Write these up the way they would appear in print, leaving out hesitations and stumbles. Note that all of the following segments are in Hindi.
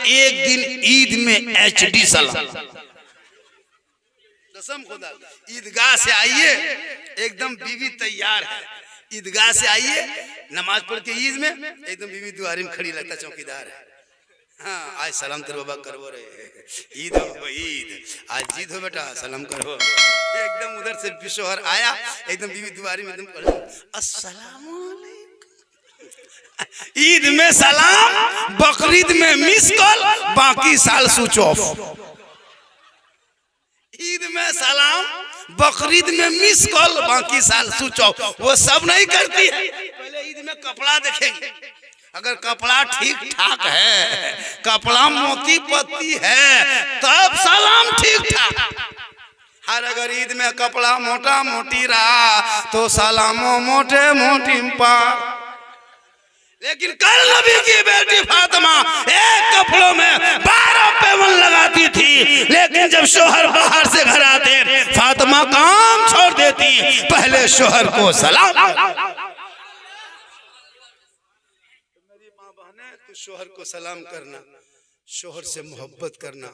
एक दिन ईद में HD सलाम, कसम खुदा। ईदगाह से आइए, एकदम बीवी तैयार है, ईदगाह से आइए, नमाज पढ़ के ईद में एकदम बीवी दुआरी में खड़ी लगता चौकीदार है। हाँ, आज सलाम तेरे बाबा करवो रहे, ईद हो ईद, आज जीत हो बेटा, सलाम करो। एकदम उधर से शोहर आया, एकदम बीवी दुआरी में एकदम अस्सलाम वालेकुम। ईद में सलाम, बकरीद में मिस कॉल, बाकी साल स्विच ऑफ। ईद में सलाम, बकरीद में मिस कॉल, बाकी साल स्विच ऑफ। वो सब नहीं करती है। पहले ईद में कपड़ा देखेंगे, अगर कपड़ा ठीक ठाक है, कपड़ा मोती पत्ती है, तब सलाम ठीक ठाक। हर अगर ईद में कपड़ा मोटा मोटी रहा तो सलामो मोटे मोटी पा। लेकिन कल नबी की बेटी फातिमा एक कपड़ों में 12 पैबंद लगाती थी, लेकिन जब शोहर बाहर से घर आते फातिमा काम छोड़ देती, पहले शोहर को सलाम। शोहर को सलाम करना, शोहर से मोहब्बत करना,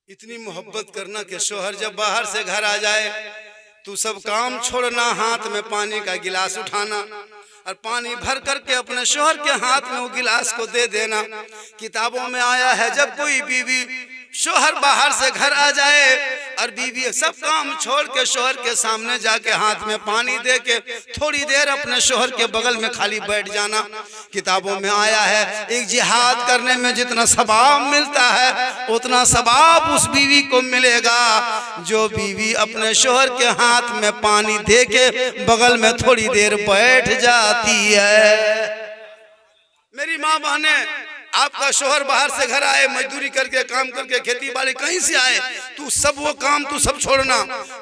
इतनी मोहब्बत करना कि शोहर जब बाहर से घर आ जाए तू सब काम छोड़ना, हाथ में पानी का गिलास उठाना और पानी भर करके अपने शोहर के हाथ में वो गिलास को दे देना। किताबों में आया है जब कोई बीवी शोहर बाहर से घर आ जाए और बीवी सब काम छोड़ के शोहर के सामने जाके हाथ में पानी दे के थोड़ी देर अपने शोहर के बगल में खाली बैठ जाना। किताबों में आया है एक जिहाद करने में जितना सवाब मिलता है उतना सवाब उस बीवी को मिलेगा जो बीवी अपने शोहर के हाथ में पानी दे के बगल में थोड़ी देर बैठ जाती है। मेरी माँ बहने, आपका शोहर बाहर से घर आए, मजदूरी करके काम करके खेती बाड़ी कहीं से आए, तू सब वो काम तू सब छोड़ना,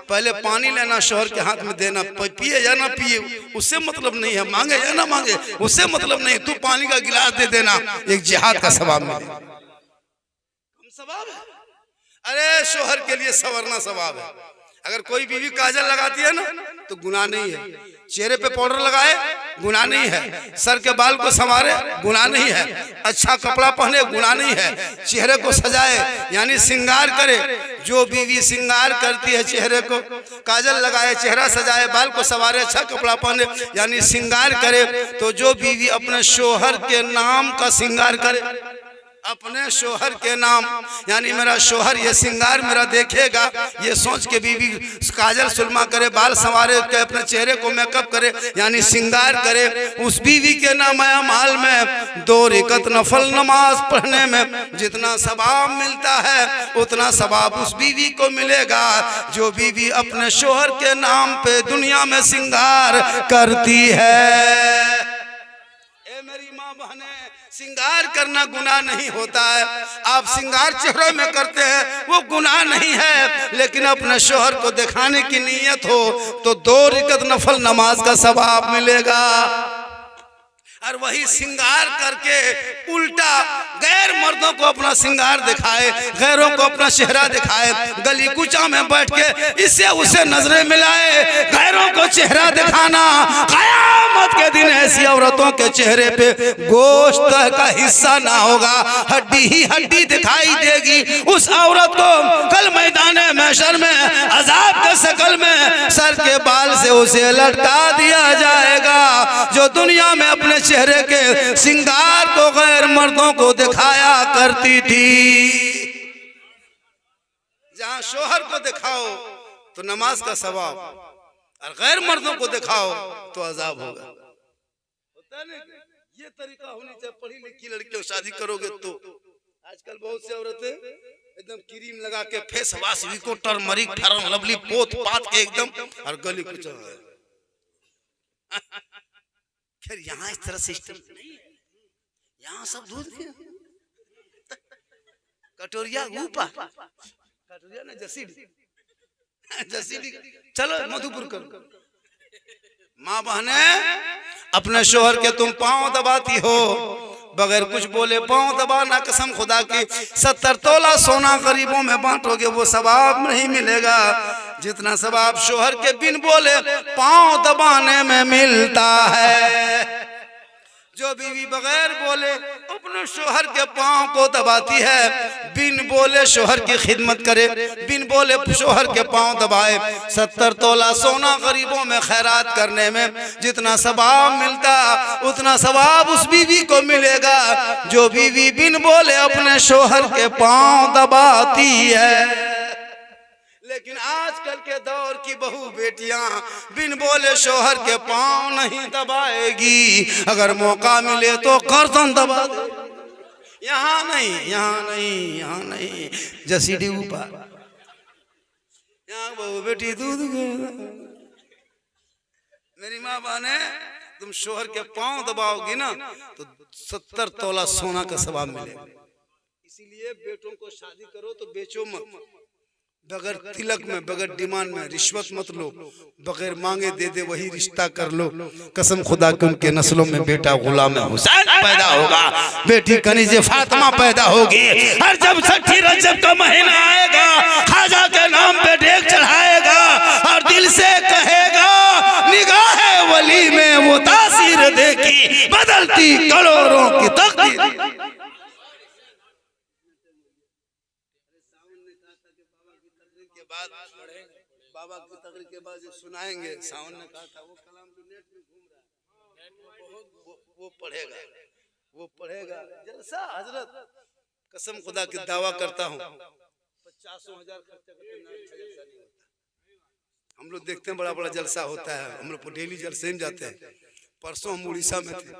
पहले पानी लेना शोहर के हाथ में देना, पिए या ना पिए उससे मतलब नहीं है, मांगे या ना मांगे उससे मतलब नहीं, तू पानी का गिलास दे देना, एक जिहाद का सवाब मिले। कम सवाब है? अरे शोहर के लिए संवरना सवाब है। अगर कोई बीवी काजल लगाती है ना तो गुनाह नहीं है, चेहरे पे पाउडर लगाए गुनाह नहीं है, सर के बाल को संवारे गुनाह नहीं है, अच्छा कपड़ा पहने गुनाह नहीं है, चेहरे को सजाए यानी श्रृंगार करे। जो बीवी श्रृंगार करती है, चेहरे को काजल लगाए, चेहरा सजाए, बाल को संवारे, अच्छा कपड़ा पहने यानी श्रृंगार करे, तो जो बीवी अपने शोहर के नाम का श्रृंगार करे, अपने शोहर के नाम यानी मेरा शोहर ये श्रृंगार मेरा देखेगा, ये सोच के बीवी काजल सुरमा करे, बाल संवारे के अपने चेहरे को मेकअप करे यानी श्रृंगार करे, उस बीवी के नाम माल में 2 रकात नफल नमाज पढ़ने में जितना सवाब मिलता है उतना सवाब उस बीवी को मिलेगा जो बीवी अपने शोहर के नाम पे दुनिया में श्रृंगार करती है। ए मेरी माँ बहने, श्रृंगार करना गुनाह नहीं होता है। आप श्रृंगार चेहरे में करते हैं वो गुनाह नहीं है, लेकिन अपने शोहर को दिखाने की नीयत हो तो 2 रकात नफल नमाज का सवाब मिलेगा। और वही श्रृंगार करके उल्टा गैर मर्दों को अपना श्रृंगार दिखाए, गैरों को अपना चेहरा दिखाए, गली कुचा में बैठ के इससे उसे नजरें मिलाए, गैरों को चेहरा दिखाना, कयामत के दिन ऐसी औरतों के चेहरे पे गोश्त का हिस्सा ना होगा, हड्डी ही हड्डी दिखाई देगी। उस औरत को कल मैदान महशर में अजाब के शकल में सर के बाल से उसे लटका दिया जाएगा जो दुनिया में अपने चेहरे के श्रृंगार को गैर मर्दों को दिखाया करती थी। जहां शोहर को दिखाओ तो नमाज का सवाब और गैर मर्दों को दिखाओ तो अजाब होगा। होता है ये तरीका होनी चाहिए। पढ़ी लिखी लड़कियों शादी करोगे तो आजकल बहुत सी औरतें एकदम क्रीम लगा के face wash Vicco turmeric fair lovely पोत पात के एकदम और गली कुछ फिर यहाँ इस तरह सिस्टम नहीं है, यहाँ सब दूध कटोरिया ऊपर कटोरिया ना जसीडी चलो मधुपुर करो। माँ बहने, अपने शोहर के तुम पांव दबाती हो बगैर कुछ बोले, पांव दबाना कसम खुदा की 70 तोला सोना गरीबों में बांटोगे वो सवाब नहीं मिलेगा जितना सवाब शोहर के बिन बोले पांव दबाने में मिलता है। जो बीवी बगैर बोले अपने शोहर के पांव को दबाती है, बिन बोले शोहर की खिदमत करे, बिन बोले शोहर के पांव दबाए, 70 तोला सोना गरीबों में खैरात करने में जितना सवाब मिलता उतना सवाब उस बीवी को मिलेगा जो बीवी बिन बोले अपने शोहर के पांव दबाती है। लेकिन आजकल के दौर की बहू बेटियां बिन बोले शोहर के पांव नहीं दबाएगी, अगर मौका मिले तो गर्दन दबा दे। यहाँ नहीं, यहाँ नहीं, यहाँ नहीं, जसीडी ऊपर, यहाँ बहू बेटी दूध। मेरी माँ बहने, तुम शोहर के पांव दबाओगी ना तो 70 तोला सोना का सवाब मिलेगा। इसीलिए बेटों को शादी करो तो बेचो मत, बगैर तिलक में, बगैर डिमांड में रिश्वत मत लो, बगैर मांगे दे दे वही रिश्ता कर लो। कसम खुदा के उनके नस्लों में बेटा गुलाम हुसैन पैदा होगा, बेटी कनीज़े फातिमा पैदा होगी। और जब 6 रजब का महीना आएगा खाजा के नाम पे डेग चढ़ाएगा और दिल से कहेगा निगाहे वली में वो तासीर देखी बदलती करोड़ों की तकदीर। बाबा की तकरीर के बाद जो सुनाएंगे, सावन ने कहा था वो कलाम जो नेट में घूम रहा है वो पढ़ेगा, वो पढ़ेगा। जलसा हजरत, कसम खुदा की दावा करता हूँ 50,000 खर्चा करके अच्छा जलसा नहीं होता। हम लोग देखते हैं बड़ा बड़ा जलसा होता है, हम लोग डेली जलसे में जाते हैं। परसों हम उड़ीसा में थे,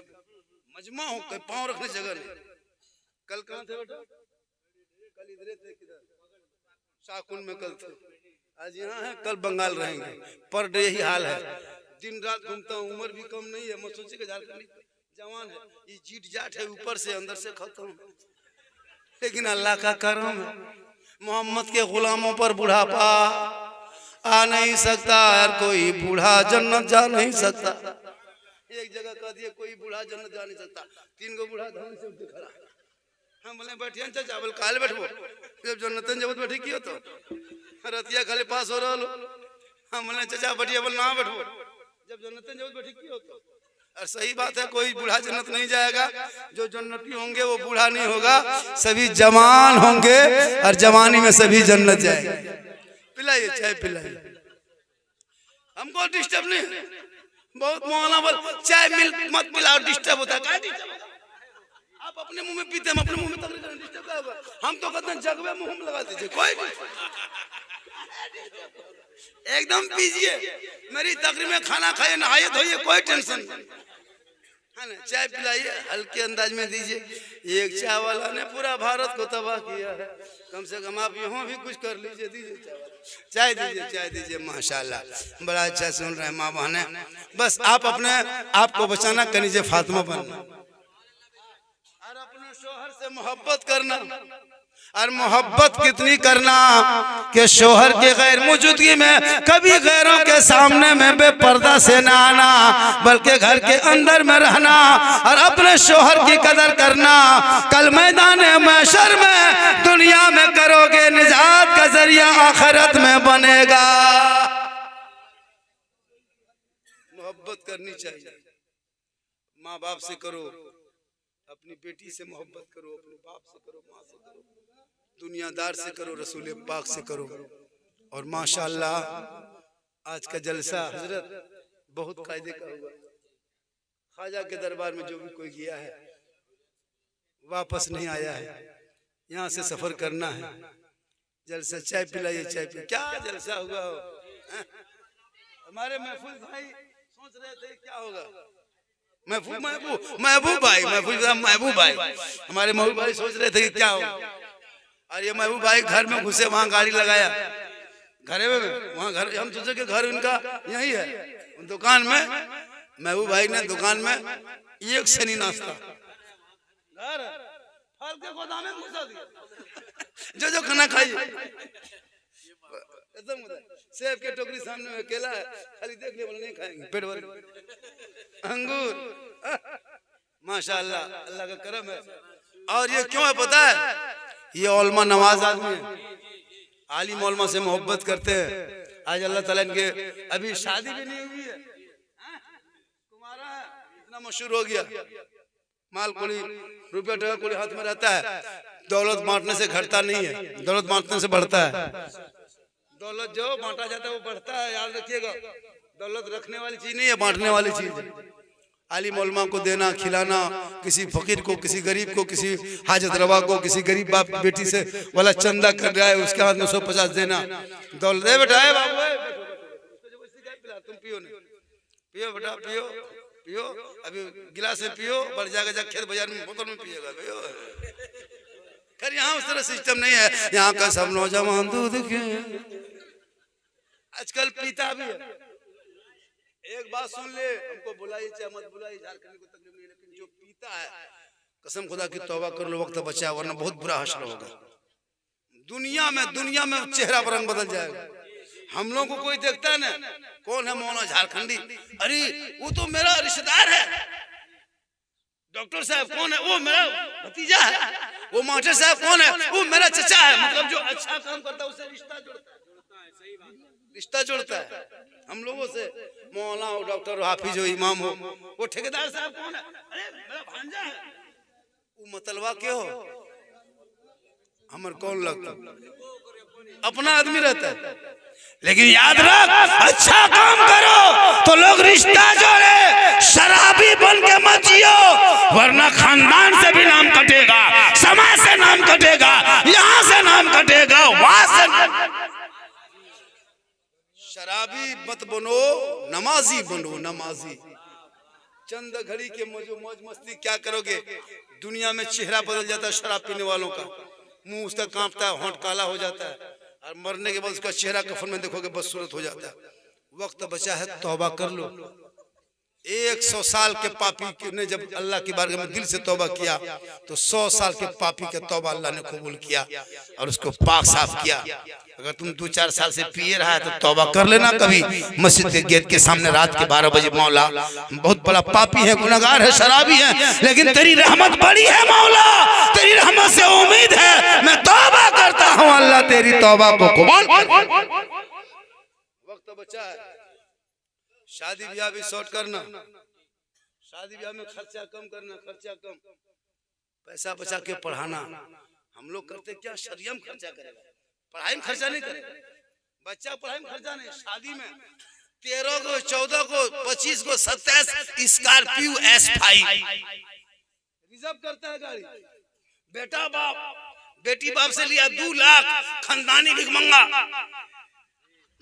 मजमा हो के पाँव रखने जगह नहीं। कल कहाँ थे बेटा? कल इधर थे, किधर? शाकुन में कल थे, आज यहाँ है, कल बंगाल रहेंगे। पर डे यही हाल है, दिन रात घूमता हूँ। उम्र भी कम नहीं है, मैं सोची कि झारखंड जवान है, ये जीट जाट है ऊपर से अंदर से खत्म। लेकिन अल्लाह का करम है, मोहम्मद के गुलामों पर बुढ़ापा आ नहीं सकता। यार कोई बूढ़ा जन्नत जा नहीं सकता। एक जगह कह दिए कोई बूढ़ा जन्नत जा नहीं सकता, 3 गो बूढ़ा धान से उठ खड़ा। हम बोले बैठिए चाचा, बोल काले बैठबो, जब जन्नतन जब बैठी कियो तो रतिया खाली पास हो रहा। हम बोले चाचा बैठिए, बोल ना बैठबो, जब जन्नतन जब बैठी कियो तो। और सही बात है, कोई बूढ़ा जन्नत नहीं जाएगा। जो जन्नती होंगे वो बूढ़ा नहीं होगा, सभी जवान होंगे और जवानी में सभी जन्नत जाएंगे। पिलाइए चाय पिलाइए, हमको डिस्टर्ब नहीं। बहुत मौलाना बोल चाय मिल मत पिलाओ, डिस्टर्ब होता है। आप अपने मुंह में पीते, हम अपने मुंह में तकलीफ करें, डिस्टर्ब क्या होगा? हम तो कहते हैं जगवे मुंह में लगा दीजिए, कोई एकदम पीजिए। मेरी तकरीर में खाना खाइए, नहाइए धोइए, कोई टेंशन नहीं है ना। चाय पिलाइए, हल्के अंदाज में दीजिए। एक चाय वाला ने पूरा भारत को तबाह किया है, कम से कम आप यहाँ भी कुछ कर लीजिए। दीजिए चाय दीजिए, चाय दीजिए। माशाल्लाह बड़ा अच्छा सुन रहे हैं माँ बहने। बस आप अपने आप को बचाना, कनीज़े फातिमा बनना और अपने शोहर से मोहब्बत करना। और मोहब्बत कितनी करना कि शोहर की गैर मौजूदगी में कभी गैरों के सामने में बेपर्दा से ना आना, बल्कि घर के अंदर में रहना और अपने शोहर की कदर करना। कल मैदान महशर में दुनिया में करोगे निजात का जरिया आखिरत में बनेगा। मोहब्बत करनी चाहिए, माँ बाप से करो, अपनी बेटी से मोहब्बत करो, अपने बाप से करो, माँ से करो, दुनियादार से करो, रसूल पाक से करो। और माशाअल्लाह आज का जलसा हजरत बहुत कायदे का हुआ। ख्वाजा के दरबार में जो भी कोई गया है वापस नहीं आया है, यहाँ से सफर करना है। जलसा चाय पिलाइए, चाय पिलाइए। क्या जलसा हुआ हो? हमारे महफूज भाई सोच रहे थे क्या होगा। महबूब भाई, महबूब भाई, हमारे महबूब भाई सोच रहे थे कि क्या होगा। और ये महबूब भाई घर में घुसे, वहाँ गाड़ी लगाया घरे में, वहाँ घर, हम सोचे कि घर उनका यही है। दुकान में महबूब भाई ने दुकान में एक से नहीं नाश्ता, घर फल के गोदाम में घुसा दिया। जो खाना खाइए, एकदम सेब के टोकरी सामने में, केला है खाली देख लिया, बोले नहीं खाएंगे, पेट भर। अंगूर, माशाअल्लाह अल्लाह का करम है। और ये क्यों है पता है? ये औलमा नवाज आदमी है, आलिम औलमा से मोहब्बत करते हैं। आज अल्लाह ताला इनके अभी शादी भी नहीं हुई है, कुमारा है, इतना मशहूर हो गया। माल कोड़ी रुपया टका कोड़ी हाथ में रहता है। दौलत बांटने से घटता नहीं है, दौलत बांटने से बढ़ता है। दौलत जो बांटा जाता है वो बढ़ता है, याद रखिएगा। दौलत रखने वाली चीज नहीं है, बांटने वाली चीज है। आलिम उलमा को देना, खिलाना, किसी फकीर को, किसी गरीब को, किसी हाजत रवा को, किसी गरीब बाप बेटी से वाला चंदा कर रहा है उसके हाथ में 150 देना। दौलत है बेटा, है बाबू, तुम पियो नहीं, पियो बेटा, पियो पियो, अभी गिलास में पियो, बढ़ जाएगा जब खेत बाजार में बोतल में पिएगा। पियो खैर यहाँ उस तरह सिस्टम नहीं है। यहाँ का सब नौजवान दूध के आजकल पीता भी है। एक बात सुन ले, हमको बुलाई चाहे मत बुलाई, झारखंड को तकलीफ नहीं, लेकिन जो पीता है कसम खुदा की तौबा कर लो, वक्त बचा, वरना बहुत बुरा हश्र होगा। दुनिया में चेहरा पर रंग बदल जाएगा। हम लोग को कोई देखता है ना, कौन है मौलाना झारखंडी, अरे वो तो मेरा रिश्तेदार है। डॉक्टर साहब कौन है, वो मेरा भतीजा है। वो मास्टर साहब कौन है, वो मेरा चचा है। मतलब जो अच्छा काम करता है उससे रिश्ता जुड़ता है। हम लोगों से मौलाना हो, डॉक्टर हो, हाफिज हो, इमाम हो। वो ठेकेदार साहब कौन है, अरे मेरा भांजा है। वो मतलबा क्यों हो, हमर कौन लगता, अपना आदमी रहता है। लेकिन याद रख, अच्छा काम करो तो लोग रिश्ता जोड़े। शराबी बन के मत जियो, वरना खानदान से भी नाम कटेगा, समाज से नाम कटेगा, यहाँ से नाम कटेगा, वहां से। शराबी मत बनो, नमाजी बनो, नमाजी। चंद घड़ी के मौज मस्ती क्या करोगे, दुनिया में चेहरा बदल जाता है शराब पीने वालों का। मुंह उसका कांपता है, होंठ काला हो जाता है, और मरने के बाद उसका चेहरा कफन में देखोगे बदसूरत हो जाता है। वक्त बचा है, तौबा कर लो। 100 साल के पापी ने जब अल्लाह की बारगाह में दिल से तौबा किया तो 100 साल के पापी के तौबा अल्लाह ने कबूल किया और उसको पाक साफ किया। अगर तुम 2-4 साल से पिए रहा है तो तौबा कर लेना कभी मस्जिद के गेट के सामने रात के 12 बजे, मौला बहुत बड़ा पापी है, गुनहगार है, शराबी है, लेकिन तेरी रहमत बड़ी है मौला, तेरी रहमत से उम्मीद है, मैं तौबा करता हूँ, अल्लाह तेरी तौबा को कबूल कर। वक्त बचा है, शादी ब्याह भी शॉर्ट करना, शादी ब्याह में खर्चा कम करना, खर्चा कम, पैसा बचा के पढ़ाना। हम लोग करते क्या, शरिया में खर्चा करेगा, पढ़ाई में खर्चा नहीं करेगा। बच्चा पढ़ाई में खर्चा नहीं, शादी में 13 को, 14 को, 25 को, 27 स्कॉर्पियो S5 रिजर्व करता है गाड़ी। बेटा बाप बेटी बाप से लिया 2 लाख, खानदानी भिखमंगा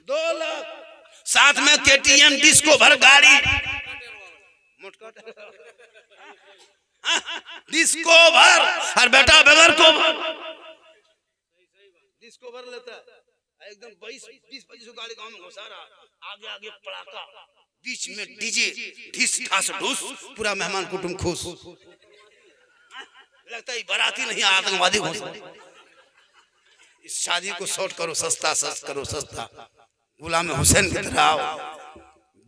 2 लाख, साथ में KTM डिस्को भर गाड़ी, डिस्को भर, और बेटा बगैर को डिस्को भर लेता है एकदम 20-25 गाड़ी गांव में घुसा रहा, आगे आगे पड़ाका, बीच में डीजे, ढिस ठास ढूस, पूरा मेहमान कुटुंब खुश। लगता है बाराती नहीं आतंकवादी घुस। इस शादी को शॉर्ट करो, सस्ता करो, सस्ता। गुलाम हुसैन की तरह आओ,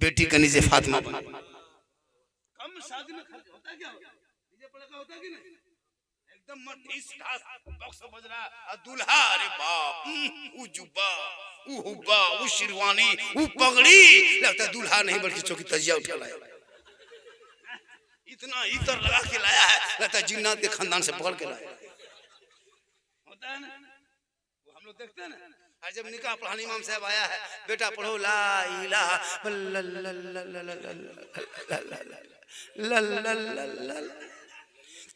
बेटी कनीज़े फातिमा बनो। कम शादी में खर्च होता है क्या, डीजे पड़ाका होता है कि नहीं, एकदम बॉक्स बज रहा, दूल्हा अरे बाप, वो जुब्बा, वो हुब्बा, वो शेरवानी, वो पगड़ी, लगता है दूल्हा नहीं बल्कि चौकी तजिया उठा लाया, इतना इतर लगा के लाया है, लगता है जिन्नात के खानदान से पकड़ के लाया। होता है ना, वो हम लोग देखते हैं ना। और जब निकाह पढ़ाने इमाम साहब आया है, बेटा पढ़ो ला इलाहा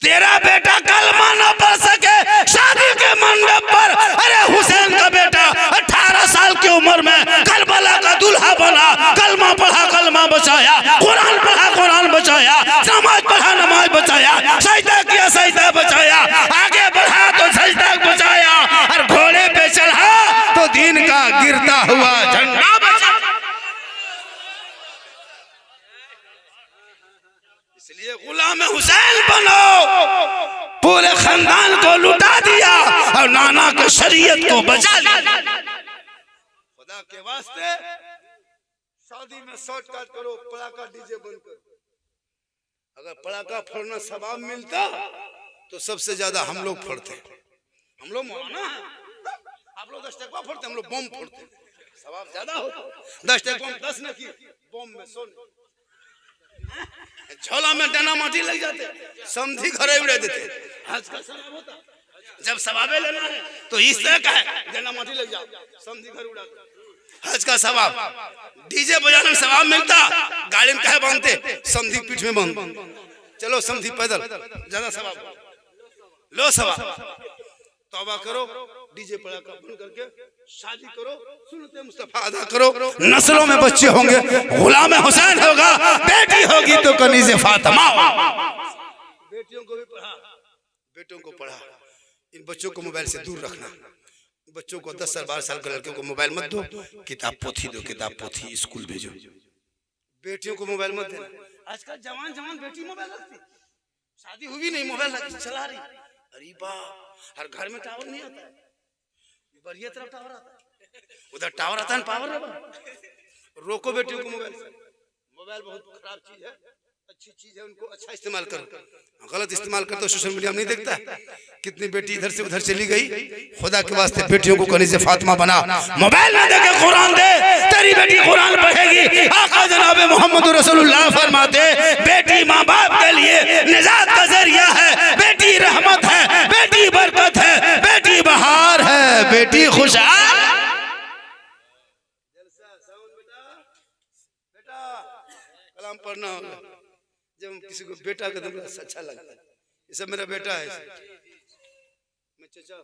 तेरा बेटा कलमा न पढ़ सके शादी के मंडप पर, अरे हुसैन का बेटा 18 साल की उम्र में करबला का दूल्हा बना, कलमा पढ़ा कलमा बचाया, कुरान पढ़ा कुरान बचाया, नमाज पढ़ा नमाज बचाया, सजदा किया सजदा बचाया, आगे बढ़ा तो सजदा बचाया, और घोड़े पे चढ़ा तो दीन का गिरता हुआ झंडा बचा। इसलिए गुलाम हुसैन बनो, पूरे खानदान को लुटा दिया और नाना के शरीयत को बचा लिया। खुदा के वास्ते शादी में शॉर्टकट करो, पड़ाका डीजे बंद करो। अगर पड़ाका फोड़ना सवाब मिलता तो सबसे ज्यादा हम लोग फोड़ते। हम लोग मौलाना आप लोग 10 टकवा फोड़ते, हम लोग बम फोड़ते, सवाब ज्यादा होता। 10 टकवा 10 न की बम में 100 झोला में डना माटी लग जाते, समधी घरे उड़ा देते। हज का सवाब होता, जब सवाबे लेना है तो इस तरह का है, डना माटी लग जाओ, समधी घर उड़ा दो। हज का सवाब, डीजे बजाने में सवाब मिलता, गाड़ी में कहे बांधते, समधी पीठ में बांध, चलो समधी पैदल, ज्यादा सवाब, लो सवाब। तौबा करो, डीजे पड़ाका बंद करके शादी करो, सुन्नते मुस्तफा अदा करो, नस्लों में बच्चे होंगे, गुलाम हुसैन होगा, बेटी होगी तो कनीज़े फातिमा। बेटियों को भी पढ़ा, बेटों को पढ़ा। इन बच्चों को मोबाइल से दूर रखना। बच्चों को 10 साल 12 साल के लड़कियों को मोबाइल मत दो, किताब पोथी दो, किताब पोथी स्कूल भेजो। बेटियों को मोबाइल मत देना। आजकल जवान जवान बेटी मोबाइल रखती, शादी हुई नहीं मोबाइल चला रही। अरे बा, हर घर में टावर नहीं आता, बढ़िया तरफ टावर आता है, उधर टावर आता है पावर है। रोको बेटियों को मोबाइल से। मोबाइल बहुत खराब चीज है, अच्छी चीज है, उनको अच्छा इस्तेमाल करो। गलत इस्तेमाल करते हो सोशल मीडिया में नहीं देखता कितनी बेटी इधर से उधर चली गई। खुदा के वास्ते बेटियों को कनीज़े फातिमा बना, मोबाइल ना देके कुरान दे, तेरी बेटी कुरान पढ़ेगी। आका जनाब मोहम्मद रसूलुल्लाह फरमाते, बेटी माँ बाप के लिए निजात का जरिया है, बेटी रहमत है, बेटी बरकत है, बेटी बहार है, बेटी खुशहाल। बेटा कलाम पढ़ना होगा, जब किसी को बेटा का तो अच्छा लगता है, ये सब मेरा बेटा है। मैं चाचा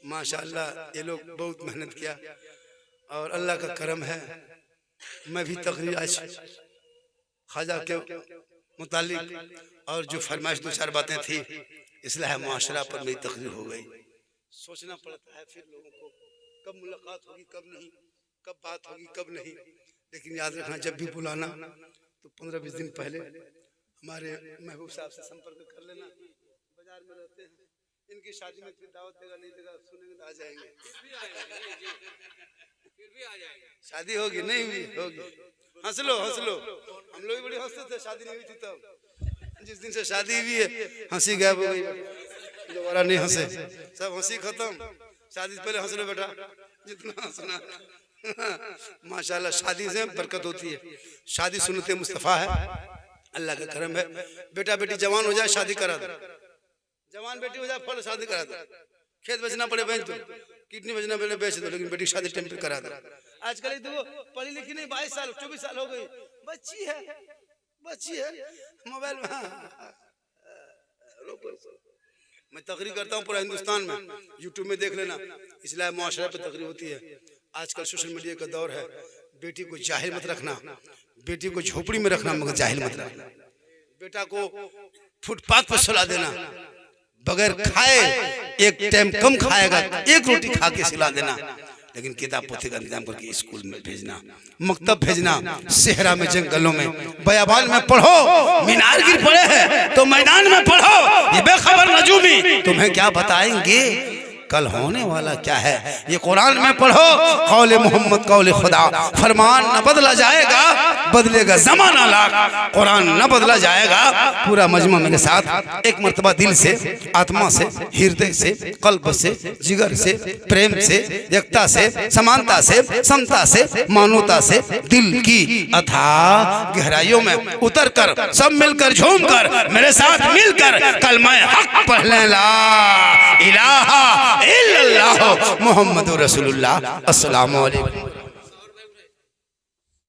माशाअल्लाह, ये लोग बहुत मेहनत किया और अल्लाह का करम है। मैं भी तकरीर आज ख्वाजा के मुतालिक और जो फरमाइश 2-4 बातें थी इसलिए मुआशरा पर मेरी तकरीर हो गई। सोचना पड़ता है फिर लोगों को, कब मुलाकात होगी कब नहीं, कब बात होगी कब नहीं। लेकिन याद रखना, जब भी बुलाना तो 15-20 दिन पहले हमारे महबूब साहब से संपर्क कर लेना। बाजार में रहते हैं, इनकी शादी में फिर दावत देगा नहीं देगा सुनेंगे तो आ जाएंगे। शादी होगी नहीं हुई होगी, हंस लो हंस लो। हम लोग भी बड़ी हंसते थे, शादी नहीं हुई थी तब। जिस दिन से शादी हुई है हंसी गायब हो गई, दोबारा नहीं हंसे, सब हंसी खत्म। शादी से पहले हंस लो बेटा, जितना हंसना। माशाल्लाह शादी से बरकत होती है, शादी सुन्नते मुस्तफा है, अल्लाह का करम है। बेटा बेटी जवान हो जाए शादी करा दो, जवान बेटी हो जाए फल शादी करा दो। खेत बेचना पड़े बेच दो, किडनी बेचना पड़े बेच दो, लेकिन बेटी शादी टाइम पे करा दो। आजकल देखो पढ़ी लिखी नहीं, 22 साल 24 साल हो गई, बच्ची है मोबाइल में। मैं तकरीर करता हूँ पूरा हिंदुस्तान में, यूट्यूब में देख लेना, इसलिए मुआशरे पे तकरीर होती है। आजकल सोशल मीडिया का दौर है, बेटी को जाहिल मत रखना, बेटी को झोपड़ी में रखना मगर जाहिल मत रखना। बेटा को फुटपाथ पर सुला देना, बगैर खाए एक टाइम कम खाएगा, एक रोटी खा के सिला देना। लेकिन किताब पोथी का इंतजाम करके स्कूल में भेजना, मकतब भेजना, सेहरा में जंगलों में बयाबान में पढ़ो। मीनार गिर पड़े हैं तो मैदान में पढ़ो, ये बेखबर नजूमी तुम्हें क्या बताएंगे कल होने वाला क्या है। ये कुरान में पढ़ो, कौले मोहम्मद कौले खुदा, फरमान न बदला जाएगा, बदलेगा जमाना लाख, कुरान न बदला जाएगा। पूरा मजमा मेरे साथ एक मर्तबा दिल से, आत्मा से, हृदय से, कल्ब से, जिगर से, प्रेम से, एकता से, समानता से, समता से, मानवता से, दिल की अथाह गहराइयों में उतर कर सब मिलकर झूम कर मेरे साथ मिलकर कलमा हक पढ़ लें, ला इलाहा इल्लल्लाह मुहम्मदुर रसूलुल्लाह। अस्सलामु अलैकुम।